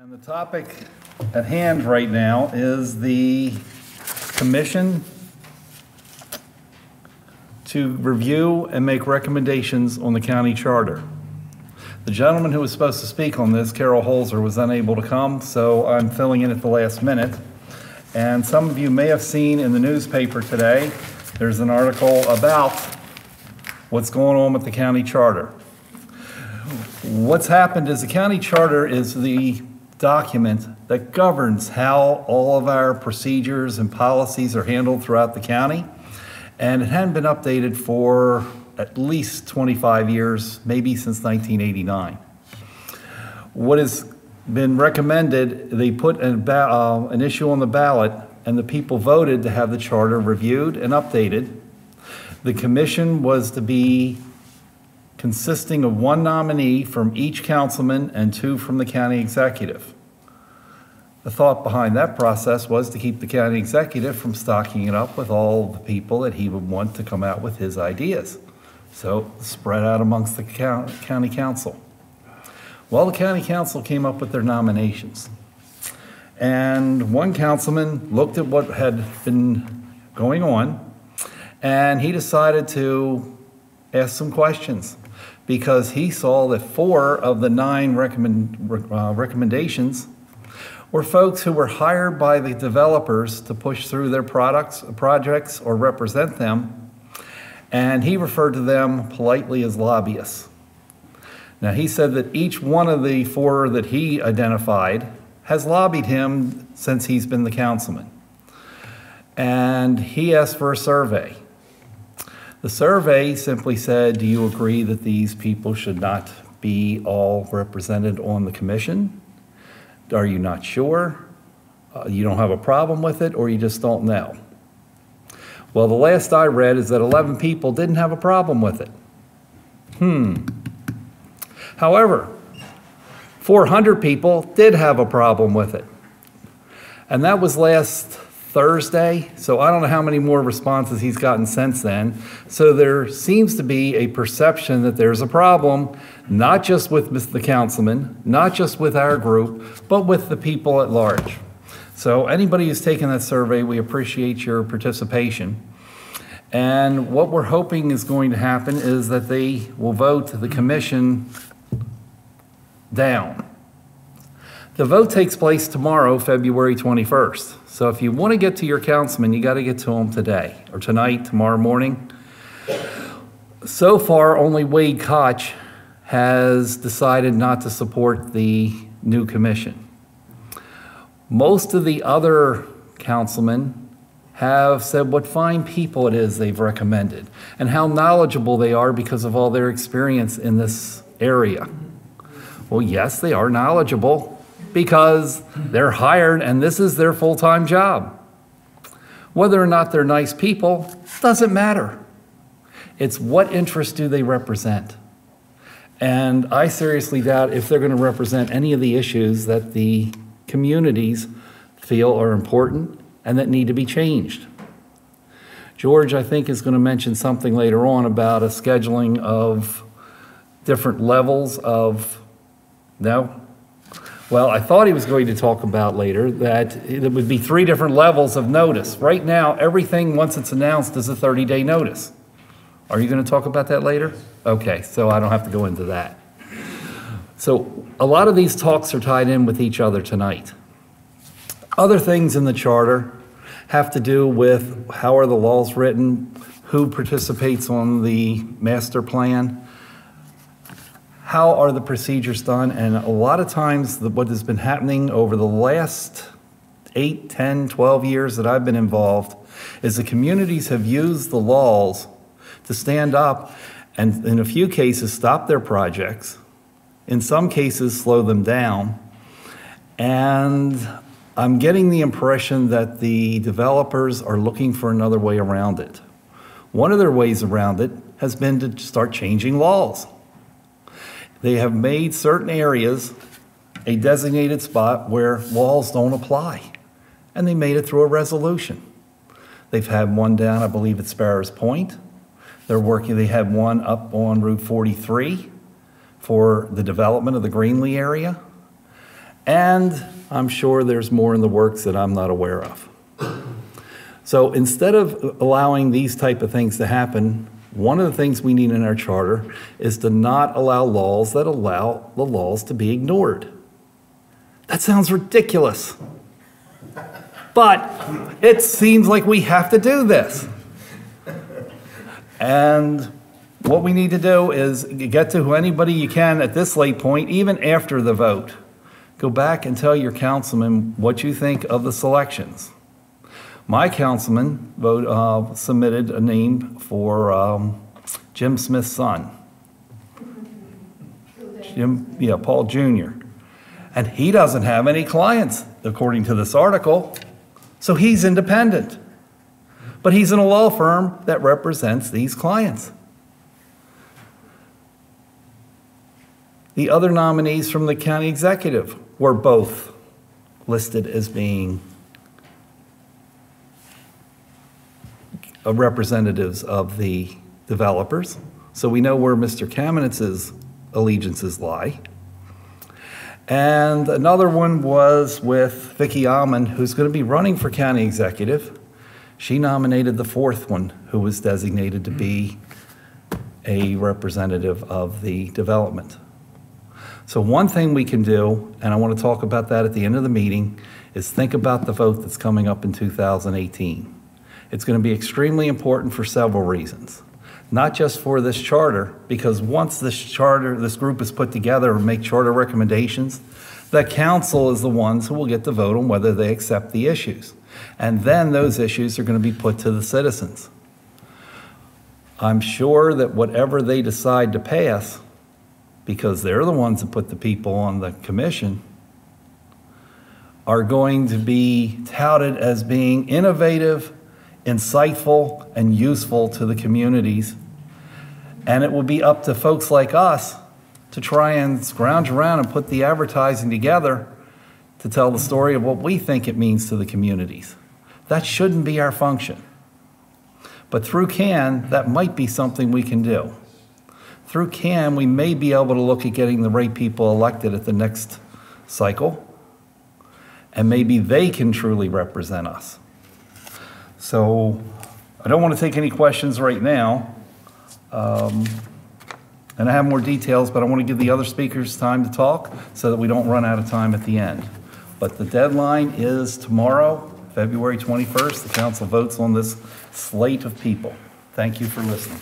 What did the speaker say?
And the topic at hand right now is the commission to review and make recommendations on the county charter. The gentleman who was supposed to speak on this, Carol Holzer, was unable to come, so I'm filling in at the last minute. And some of you may have seen in the newspaper today, there's an article about what's going on with the county charter. What's happened is the county charter is the document that governs how all of our procedures and policies are handled throughout the county. And it hadn't been updated for at least 25 years, maybe since 1989. What has been recommended, they put an issue on the ballot and the people voted to have the charter reviewed and updated. The commission was to be consisting of one nominee from each councilman and two from the county executive. The thought behind that process was to keep the county executive from stocking it up with all the people that he would want to come out with his ideas. So spread out amongst the county council. Well, the county council came up with their nominations. And one councilman looked at what had been going on and he decided to ask some questions because he saw that 4 of the 9 recommendations were folks who were hired by the developers to push through their projects or represent them, and he referred to them politely as lobbyists. Now, he said that each one of the 4 that he identified has lobbied him since he's been the councilman. And he asked for a survey. The survey simply said, do you agree that these people should not be all represented on the commission? Are you not sure? You don't have a problem with it, or you just don't know? Well, the last I read is that 11 people didn't have a problem with it. However, 400 people did have a problem with it. And that was last Thursday, so I don't know how many more responses he's gotten since then. So there seems to be a perception that there's a problem, not just with the councilman, not just with our group, but with the people at large. So anybody who's taken that survey, we appreciate your participation. And what we're hoping is going to happen is that they will vote the commission down. The vote takes place tomorrow, February 21st. So if you want to get to your councilman, you got to get to him today or tonight, tomorrow morning. So far, only Wade Kach has decided not to support the new commission. Most of the other councilmen have said what fine people it is they've recommended and how knowledgeable they are because of all their experience in this area. Well, yes, they are knowledgeable because they're hired and this is their full-time job. Whether or not they're nice people doesn't matter. It's what interests do they represent. And I seriously doubt if they're going to represent any of the issues that the communities feel are important and that need to be changed. George, I think, is going to mention something later on about a scheduling of different levels of, no? Well, I thought he was going to talk about later that it would be 3 different levels of notice. Right now, everything, once it's announced, is a 30-day notice. Are you going to talk about that later? Okay, so I don't have to go into that. So a lot of these talks are tied in with each other tonight. Other things in the charter have to do with how are the laws written, who participates on the master plan, how are the procedures done, and a lot of times what has been happening over the last 8, 10, 12 years that I've been involved is the communities have used the laws to stand up and in a few cases stop their projects, in some cases slow them down, and I'm getting the impression that the developers are looking for another way around it. One of their ways around it has been to start changing laws. They have made certain areas a designated spot where laws don't apply, and they made it through a resolution. They've had one down, I believe, at Sparrows Point. They had one up on Route 43 for the development of the Greenlee area. And I'm sure there's more in the works that I'm not aware of. So instead of allowing these type of things to happen, one of the things we need in our charter is to not allow laws that allow the laws to be ignored. That sounds ridiculous. But it seems like we have to do this. And what we need to do is get to anybody you can at this late point, even after the vote. Go back and tell your councilman what you think of the selections. My councilman submitted a name for Jim Smith's son. Paul Jr. And he doesn't have any clients, according to this article. So he's independent. But he's in a law firm that represents these clients. The other nominees from the county executive were both listed as being representatives of the developers. So we know where Mr. Kamenitz's allegiances lie. And another one was with Vicki Almond, who's going to be running for county executive. She nominated the fourth one, who was designated to be a representative of the development. So one thing we can do, and I want to talk about that at the end of the meeting, is think about the vote that's coming up in 2018. It's going to be extremely important for several reasons. Not just for this charter, because once this group is put together and make charter recommendations, the council is the ones who will get to vote on whether they accept the issues. And then those issues are going to be put to the citizens. I'm sure that whatever they decide to pass, because they're the ones that put the people on the commission, are going to be touted as being innovative, insightful, and useful to the communities. And it will be up to folks like us to try and scrounge around and put the advertising together to tell the story of what we think it means to the communities. That shouldn't be our function. But through CAN, that might be something we can do. Through CAN, we may be able to look at getting the right people elected at the next cycle, and maybe they can truly represent us. So I don't want to take any questions right now. And I have more details, but I want to give the other speakers time to talk so that we don't run out of time at the end. But the deadline is tomorrow, February 21st. The council votes on this slate of people. Thank you for listening.